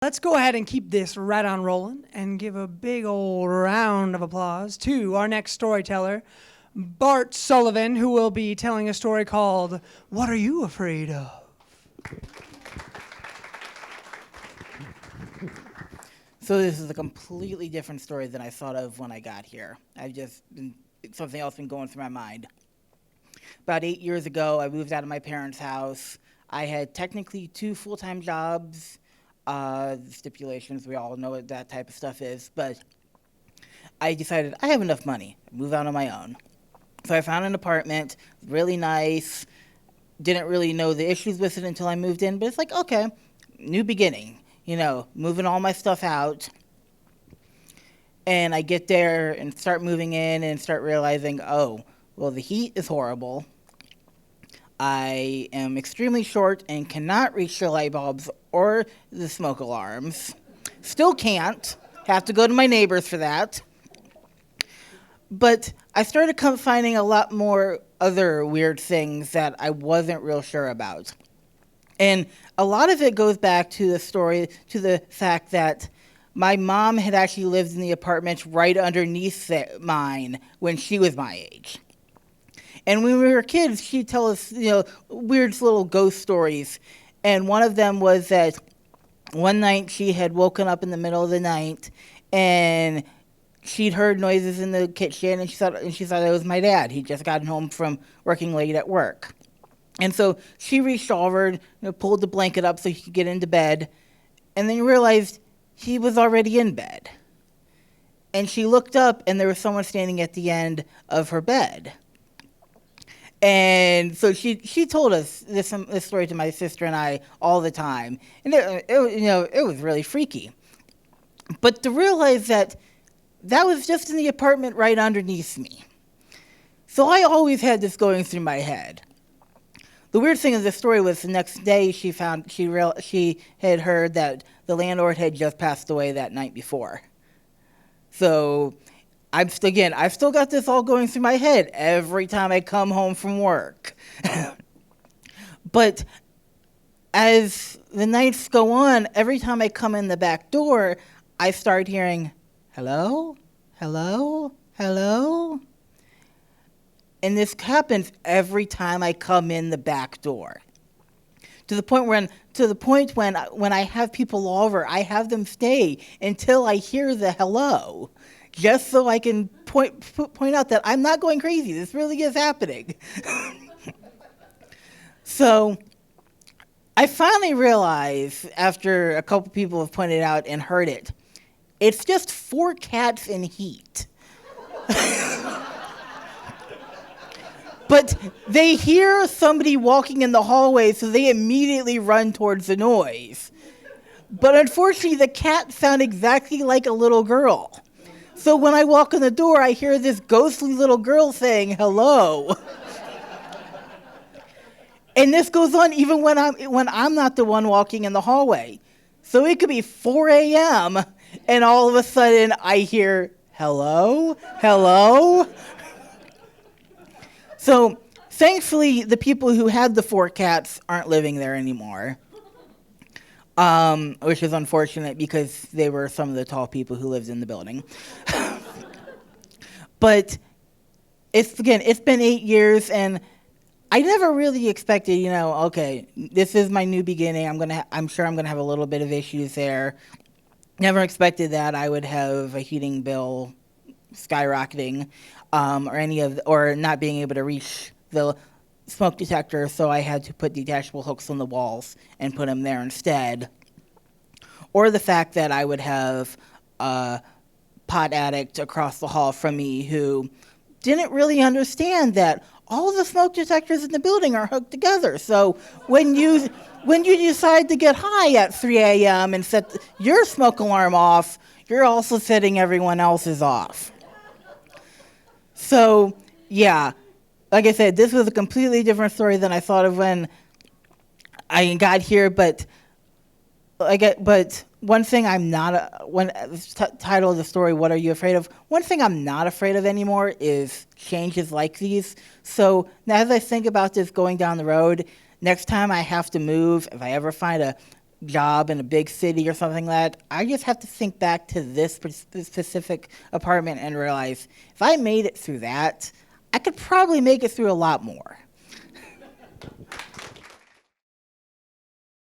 Let's go ahead and keep this right on rolling and give a big old round of applause to our next storyteller, Bart Sullivan, who will be telling a story called What Are You Afraid of? So this is a completely different story than I thought of when I got here. Something else been going through my mind. About 8 years ago, I moved out of my parents' house. I had technically 2 full-time jobs. Stipulations, we all know what that type of stuff is, but I decided I have enough money, move out on my own. So I found an apartment, really nice, didn't really know the issues with it until I moved in, but it's like, okay, new beginning, moving all my stuff out. And I get there and start moving in and start realizing, oh, well, the heat is horrible. I am extremely short and cannot reach the light bulbs or the smoke alarms. Still can't. Have to go to my neighbors for that. But I started finding a lot more other weird things that I wasn't real sure about. And a lot of it goes back to the fact that my mom had actually lived in the apartment right underneath mine when she was my age. And when we were kids, she'd tell us, weird little ghost stories. And one of them was that one night she had woken up in the middle of the night and she'd heard noises in the kitchen, and she thought it was my dad. He'd just gotten home from working late at work. And so she reached over, pulled the blanket up so he could get into bed, and then realized he was already in bed. And she looked up, and there was someone standing at the end of her bed. And so she told us this story to my sister and I all the time, and it was really freaky. But to realize that was just in the apartment right underneath me, so I always had this going through my head. The weird thing of the story was the next day she had heard that the landlord had just passed away that night before. So I've still got this all going through my head every time I come home from work. But as the nights go on, every time I come in the back door, I start hearing, hello, hello, hello. And this happens every time I come in the back door. To the point when I have people over, I have them stay until I hear the hello, just so I can point out that I'm not going crazy. This really is happening. So I finally realized, after a couple people have pointed out and heard it, it's just 4 cats in heat. But they hear somebody walking in the hallway, so they immediately run towards the noise. But unfortunately, the cats sound exactly like a little girl. So when I walk in the door, I hear this ghostly little girl saying, hello. And this goes on even when I'm not the one walking in the hallway. So it could be 4 a.m., and all of a sudden I hear, hello, hello. So thankfully, the people who had the 4 cats aren't living there anymore, which is unfortunate because they were some of the tall people who lived in the building. But it's been 8 years, and I never really expected, okay, this is my new beginning. I'm sure I'm gonna have a little bit of issues there. Never expected that I would have a heating bill skyrocketing, or not being able to reach the smoke detector, so I had to put detachable hooks on the walls and put them there instead. Or the fact that I would have a pot addict across the hall from me who didn't really understand that all the smoke detectors in the building are hooked together. So when you decide to get high at 3 a.m. and set your smoke alarm off, you're also setting everyone else's off. So, yeah, like I said, this was a completely different story than I thought of when I got here. But one thing title of the story, "What Are You Afraid of?" One thing I'm not afraid of anymore is changes like these. So now, as I think about this going down the road, next time I have to move, if I ever find job in a big city or something like that, I just have to think back to this specific apartment and realize if I made it through that, I could probably make it through a lot more.